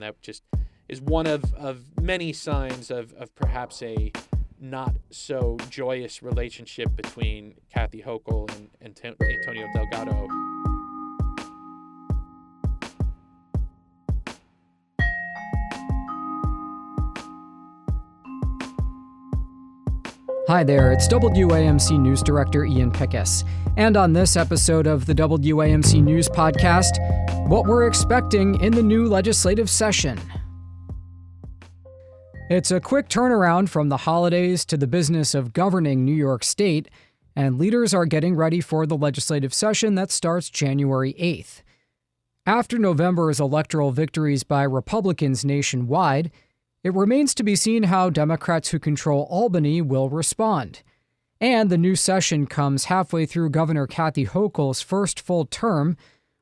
That just is one of many signs of perhaps a not so joyous relationship between Kathy Hochul and Antonio Delgado. Hi there, it's WAMC News Director Ian Pickus. And on this episode of the WAMC News Podcast, what we're expecting in the new legislative session. It's a quick turnaround from the holidays to the business of governing New York State, and leaders are getting ready for the legislative session that starts January 8th. After November's electoral victories by Republicans nationwide, it remains to be seen how Democrats who control Albany will respond. And the new session comes halfway through Governor Kathy Hochul's first full term,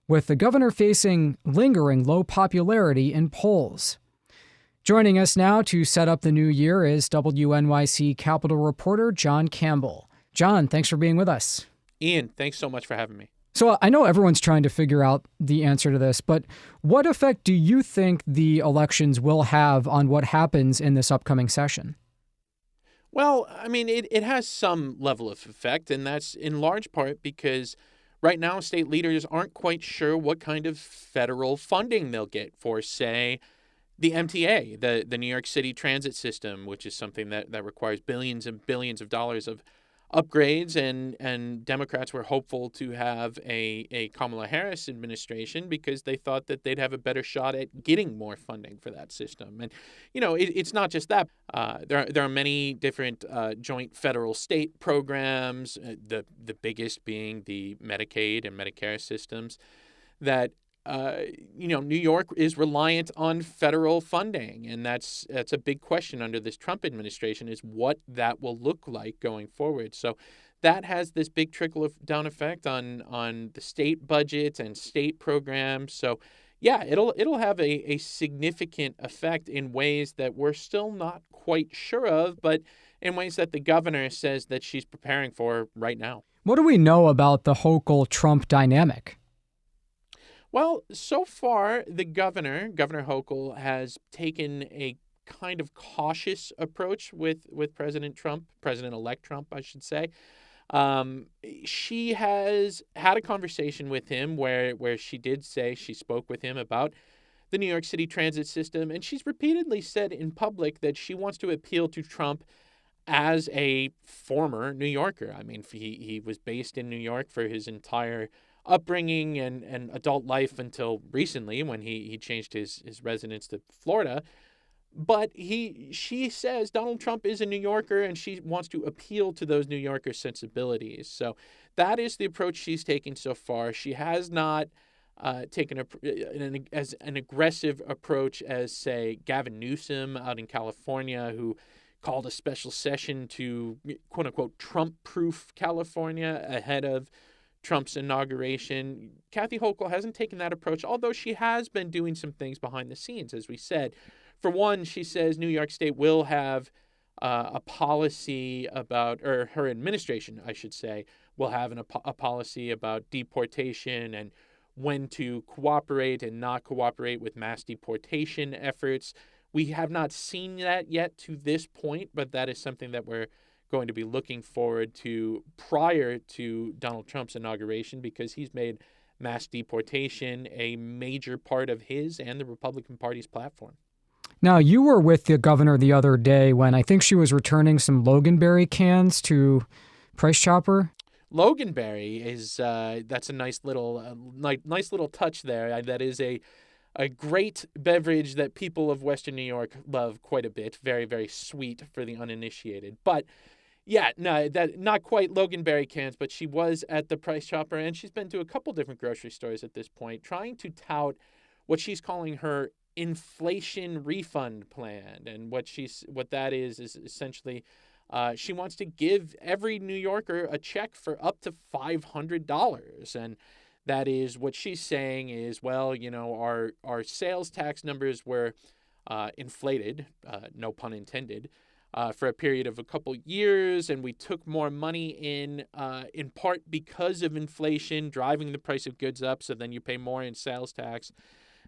with the governor facing lingering low popularity in polls. Joining us now to set up the new year is WNYC Capitol reporter Jon Campbell. Jon, thanks for being with us. Ian, thanks so much for having me. So I know everyone's trying to figure out the answer to this, but what effect do you think the elections will have on what happens in this upcoming session? Well, I mean, it has some level of effect, and that's in large part because right now state leaders aren't quite sure what kind of federal funding they'll get for, say, the MTA, the New York City transit system, which is something that requires billions and billions of dollars of upgrades, and Democrats were hopeful to have a Kamala Harris administration because they thought that they'd have a better shot at getting more funding for that system. And, you know, it's not just that. There are many different joint federal state programs, the biggest being the Medicaid and Medicare systems that New York is reliant on federal funding, and that's a big question under this Trump administration is what that will look like going forward. So that has this big trickle-down effect on the state budgets and state programs. So yeah, it'll have a significant effect in ways that we're still not quite sure of, but in ways that the governor says that she's preparing for right now. What do we know about the Hochul-Trump dynamic? Well, so far, the Governor Hochul, has taken a kind of cautious approach with President Trump, President-elect Trump, I should say. She has had a conversation with him where she did say she spoke with him about the New York City transit system, and she's repeatedly said in public that she wants to appeal to Trump as a former New Yorker. I mean, he was based in New York for his entire upbringing and adult life until recently when he changed his residence to Florida. But she says Donald Trump is a New Yorker and she wants to appeal to those New Yorker sensibilities. So that is the approach she's taken so far. She has not taken an aggressive approach as, say, Gavin Newsom out in California, who called a special session to, quote unquote, Trump-proof California ahead of Trump's inauguration. Kathy Hochul hasn't taken that approach, although she has been doing some things behind the scenes, as we said. For one, she says New York State will have a policy about, or her administration, I should say, will have a policy about deportation and when to cooperate and not cooperate with mass deportation efforts. We have not seen that yet to this point, but that is something that we're going to be looking forward to prior to Donald Trump's inauguration, because he's made mass deportation a major part of his and the Republican Party's platform. Now, you were with the governor the other day when I think she was returning some Loganberry cans to Price Chopper. Loganberry is that's a nice little touch there. That is a great beverage that people of Western New York love quite a bit. Very, very sweet for the uninitiated. But yeah, no, that not quite Loganberry cans, but she was at the Price Chopper, and she's been to a couple different grocery stores at this point, trying to tout what she's calling her inflation refund plan. And what that is essentially she wants to give every New Yorker a check for up to $500. And that is what she's saying is, well, you know, our sales tax numbers were inflated, no pun intended, for a period of a couple years, and we took more money in part because of inflation driving the price of goods up, so then you pay more in sales tax.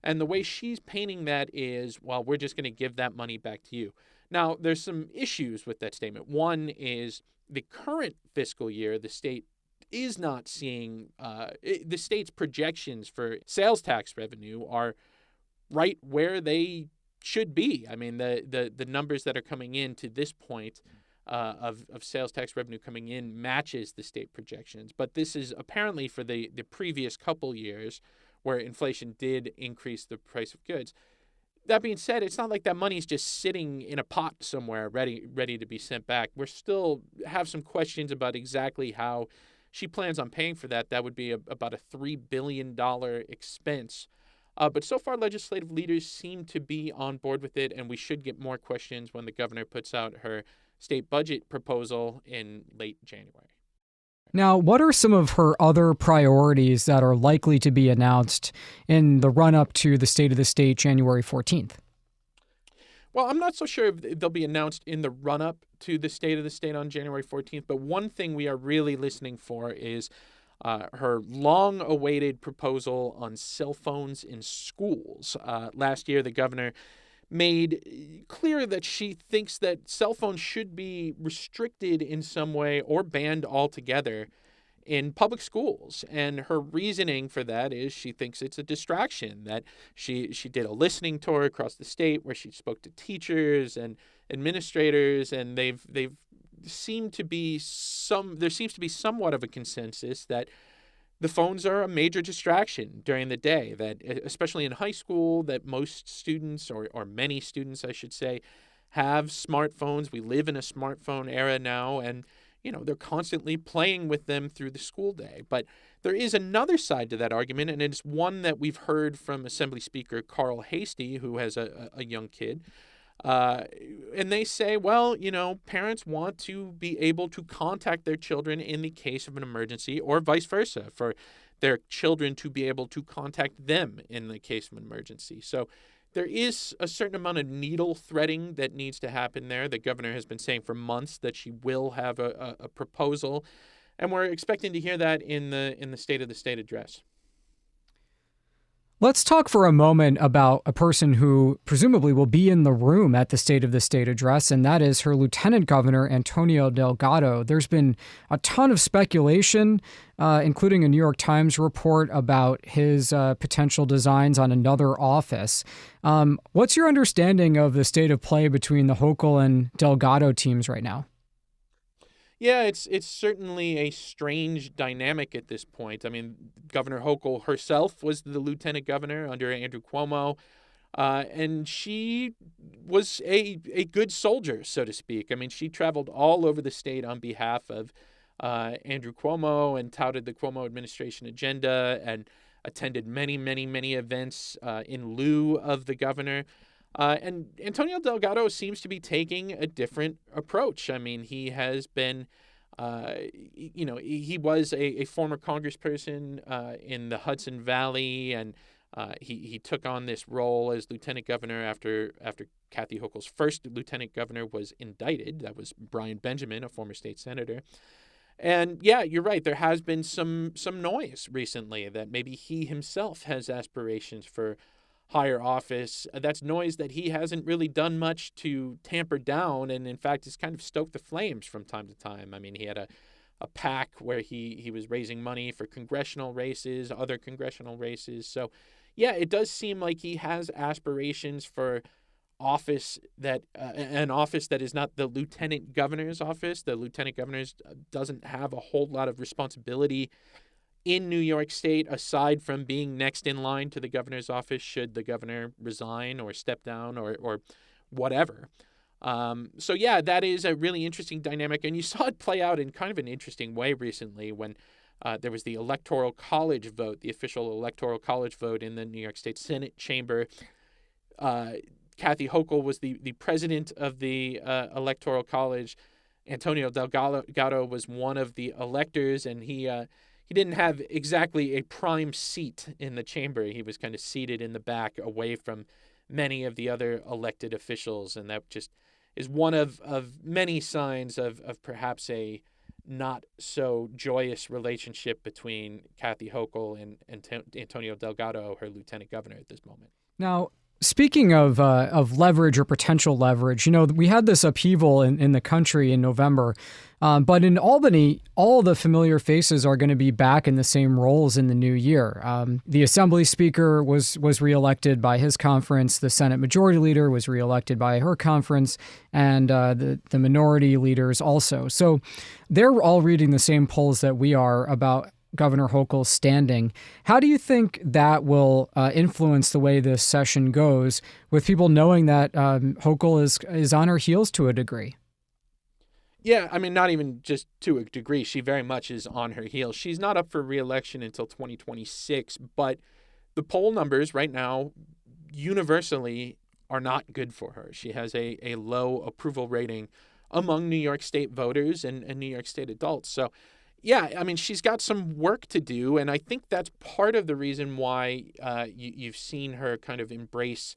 And the way she's painting that is, well, we're just going to give that money back to you. Now, there's some issues with that statement. One is the current fiscal year, the state is not seeing, the state's projections for sales tax revenue are right where they should be. I mean, the numbers that are coming in to this point of sales tax revenue coming in matches the state projections. But this is apparently for the previous couple years where inflation did increase the price of goods. That being said, it's not like that money's just sitting in a pot somewhere ready to be sent back. We're still have some questions about exactly how she plans on paying for that. That would be about a $3 billion expense. But so far, legislative leaders seem to be on board with it, and we should get more questions when the governor puts out her state budget proposal in late January. Now, what are some of her other priorities that are likely to be announced in the run-up to the State of the State January 14th? Well, I'm not so sure if they'll be announced in the run-up to the State of the State on January 14th, but one thing we are really listening for is her long-awaited proposal on cell phones in schools. Last year, the governor made clear that she thinks that cell phones should be restricted in some way or banned altogether in public schools. And her reasoning for that is she thinks it's a distraction, that she did a listening tour across the state where she spoke to teachers and administrators, and there seems to be somewhat of a consensus that the phones are a major distraction during the day, that especially in high school, that most students, or many students, I should say, have smartphones. We live in a smartphone era now, and they're constantly playing with them through the school day. But there is another side to that argument, and it's one that we've heard from Assembly Speaker Carl Hastie, who has a young kid. And they say, well, parents want to be able to contact their children in the case of an emergency, or vice versa, for their children to be able to contact them in the case of an emergency. So there is a certain amount of needle threading that needs to happen there. The governor has been saying for months that she will have a proposal, and we're expecting to hear that in the State of the State address. Let's talk for a moment about a person who presumably will be in the room at the State of the State address, and that is her Lieutenant Governor, Antonio Delgado. There's been a ton of speculation, including a New York Times report about his potential designs on another office. What's your understanding of the state of play between the Hochul and Delgado teams right now? Yeah, it's certainly a strange dynamic at this point. I mean, Governor Hochul herself was the lieutenant governor under Andrew Cuomo, and she was a good soldier, so to speak. I mean, she traveled all over the state on behalf of Andrew Cuomo and touted the Cuomo administration agenda and attended many, many, many events in lieu of the governor. And Antonio Delgado seems to be taking a different approach. I mean, he has been, he was a former congressperson in the Hudson Valley, and he took on this role as lieutenant governor after Kathy Hochul's first lieutenant governor was indicted. That was Brian Benjamin, a former state senator. And yeah, you're right. There has been some noise recently that maybe he himself has aspirations for higher office. That's noise that he hasn't really done much to tamper down, and in fact has kind of stoked the flames from time to time. I mean, he had a PAC where he was raising money for congressional races, other congressional races. So yeah, it does seem like he has aspirations for an office that is not the lieutenant governor's office. The lieutenant governor doesn't have a whole lot of responsibility in New York State, aside from being next in line to the governor's office should the governor resign or step down or whatever. So yeah, that is a really interesting dynamic, and you saw it play out in kind of an interesting way recently when there was the Electoral College vote, the official Electoral College vote in the New York State Senate chamber. Kathy Hochul was the president of the Electoral College. Antonio Delgado was one of the electors, and he didn't have exactly a prime seat in the chamber. He was kind of seated in the back away from many of the other elected officials, and that just is one of many signs of perhaps a not so joyous relationship between Kathy Hochul and Antonio Delgado, her lieutenant governor at this moment. Now, speaking of leverage or potential leverage, we had this upheaval in the country in November, but in Albany, all the familiar faces are going to be back in the same roles in the new year. The Assembly Speaker was reelected by his conference. The Senate Majority Leader was reelected by her conference, and the minority leaders also. So they're all reading the same polls that we are about Governor Hochul's standing. How do you think that will influence the way this session goes, with people knowing that Hochul is on her heels to a degree? Yeah, I mean, not even just to a degree. She very much is on her heels. She's not up for re-election until 2026, but the poll numbers right now universally are not good for her. She has a low approval rating among New York State voters and New York State adults. So yeah, I mean, she's got some work to do, and I think that's part of the reason why you've seen her kind of embrace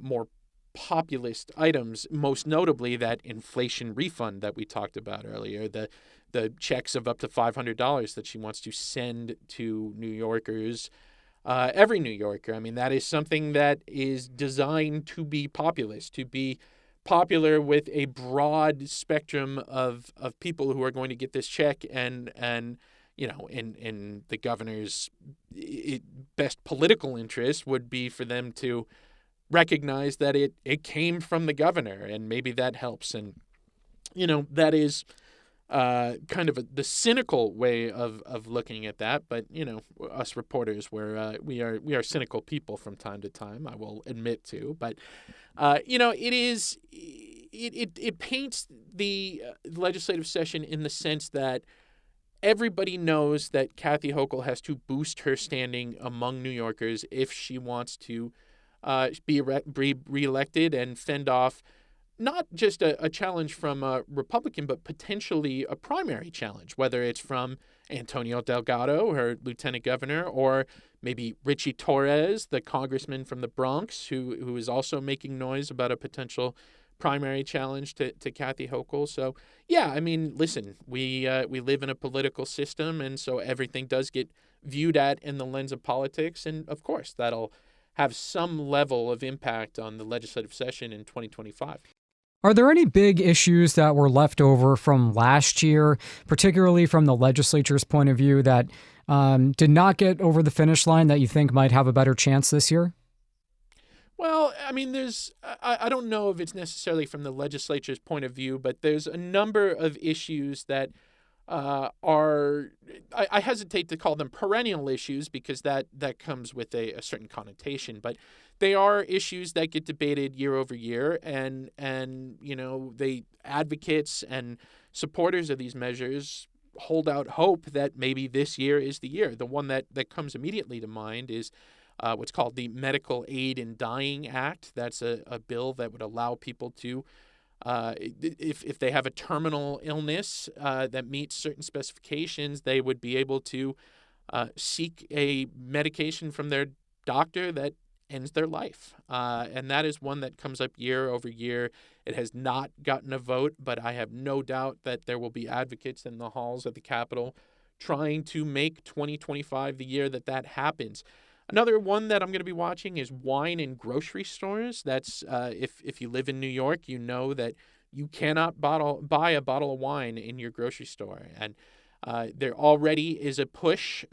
more populist items, most notably that inflation refund that we talked about earlier, the checks of up to $500 that she wants to send to New Yorkers, every New Yorker. I mean, that is something that is designed to be populist, to be popular with a broad spectrum of people who are going to get this check, and in the governor's best political interest would be for them to recognize that it came from the governor, and maybe that helps. And that is kind of the cynical way of looking at that, but us reporters, we are cynical people from time to time, I will admit to, but it paints the legislative session in the sense that everybody knows that Kathy Hochul has to boost her standing among New Yorkers if she wants to be reelected and fend off not just a challenge from a Republican, but potentially a primary challenge, whether it's from Antonio Delgado, her lieutenant governor, or maybe Richie Torres, the congressman from the Bronx, who is also making noise about a potential primary challenge to Kathy Hochul. So, yeah, I mean, listen, we live in a political system, and so everything does get viewed at in the lens of politics, and of course, that'll have some level of impact on the legislative session in 2025. Are there any big issues that were left over from last year, particularly from the legislature's point of view, that did not get over the finish line that you think might have a better chance this year? Well, I mean, I don't know if it's necessarily from the legislature's point of view, but there's a number of issues that are, I hesitate to call them perennial issues because that comes with a certain connotation, but they are issues that get debated year over year, and they advocates and supporters of these measures hold out hope that maybe this year is the year. The one that comes immediately to mind is what's called the Medical Aid in Dying Act. That's a bill that would allow people to, if they have a terminal illness that meets certain specifications, they would be able to seek a medication from their doctor that ends their life. And that is one that comes up year over year. It has not gotten a vote, but I have no doubt that there will be advocates in the halls of the Capitol trying to make 2025 the year that happens. Another one that I'm going to be watching is wine in grocery stores. That's if you live in New York, you know that you cannot buy a bottle of wine in your grocery store. And there already is a push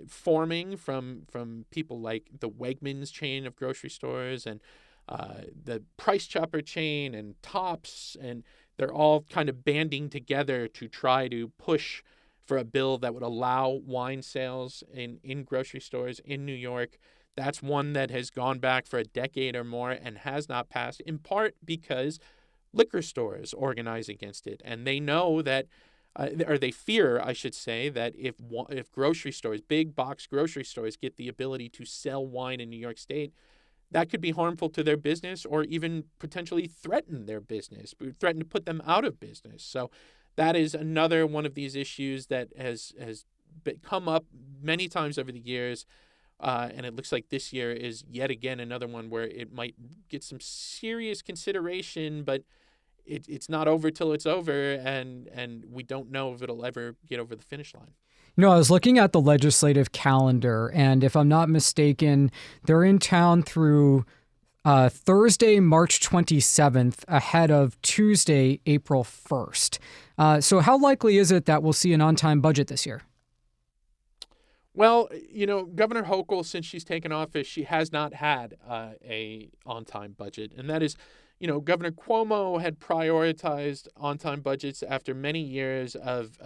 forming from people like the Wegmans chain of grocery stores and the Price Chopper chain and Tops, and they're all kind of banding together to try to push for a bill that would allow wine sales in grocery stores in New York. That's one that has gone back for a decade or more and has not passed, in part because liquor stores organize against it. And they know that, or they fear, I should say, that if grocery stores, big box grocery stores, get the ability to sell wine in New York State, that could be harmful to their business or even potentially threaten their business, threaten to put them out of business. So that is another one of these issues that has come up many times over the years, and it looks like this year is yet again another one where it might get some serious consideration, but it's not over till it's over, and we don't know if it'll ever get over the finish line. I was looking at the legislative calendar, and if I'm not mistaken, they're in town through Thursday, March 27th, ahead of Tuesday, April 1st. So how likely is it that we'll see an on-time budget this year? Well, Governor Hochul, since she's taken office, she has not had a on-time budget. And that is, Governor Cuomo had prioritized on-time budgets after many years of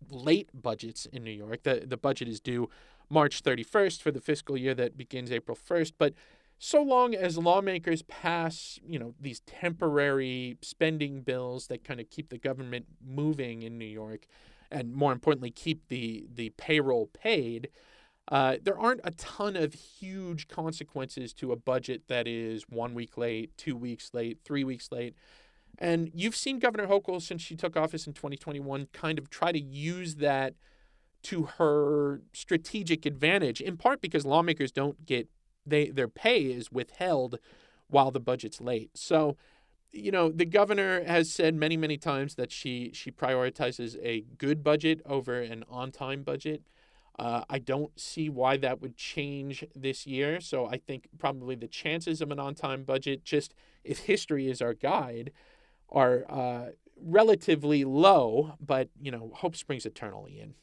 late budgets in New York. The budget is due March 31st for the fiscal year that begins April 1st. But so long as lawmakers pass, these temporary spending bills that kind of keep the government moving in New York, and more importantly, keep the payroll paid, there aren't a ton of huge consequences to a budget that is 1 week late, 2 weeks late, 3 weeks late. And you've seen Governor Hochul, since she took office in 2021, kind of try to use that to her strategic advantage, in part because lawmakers don't get their pay is withheld while the budget's late. So, the governor has said many, many times that she prioritizes a good budget over an on-time budget. I don't see why that would change this year. So I think probably the chances of an on-time budget, just if history is our guide, are relatively low. But, hope springs eternally in.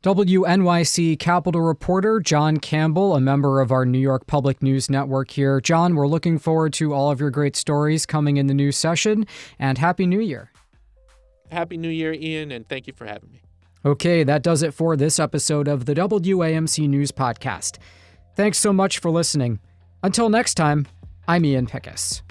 WNYC Capitol reporter Jon Campbell, a member of our New York Public News Network here. Jon, we're looking forward to all of your great stories coming in the new session, and Happy New Year. Happy New Year, Ian, and thank you for having me. Okay, that does it for this episode of the WAMC News Podcast. Thanks so much for listening. Until next time, I'm Ian Pickus.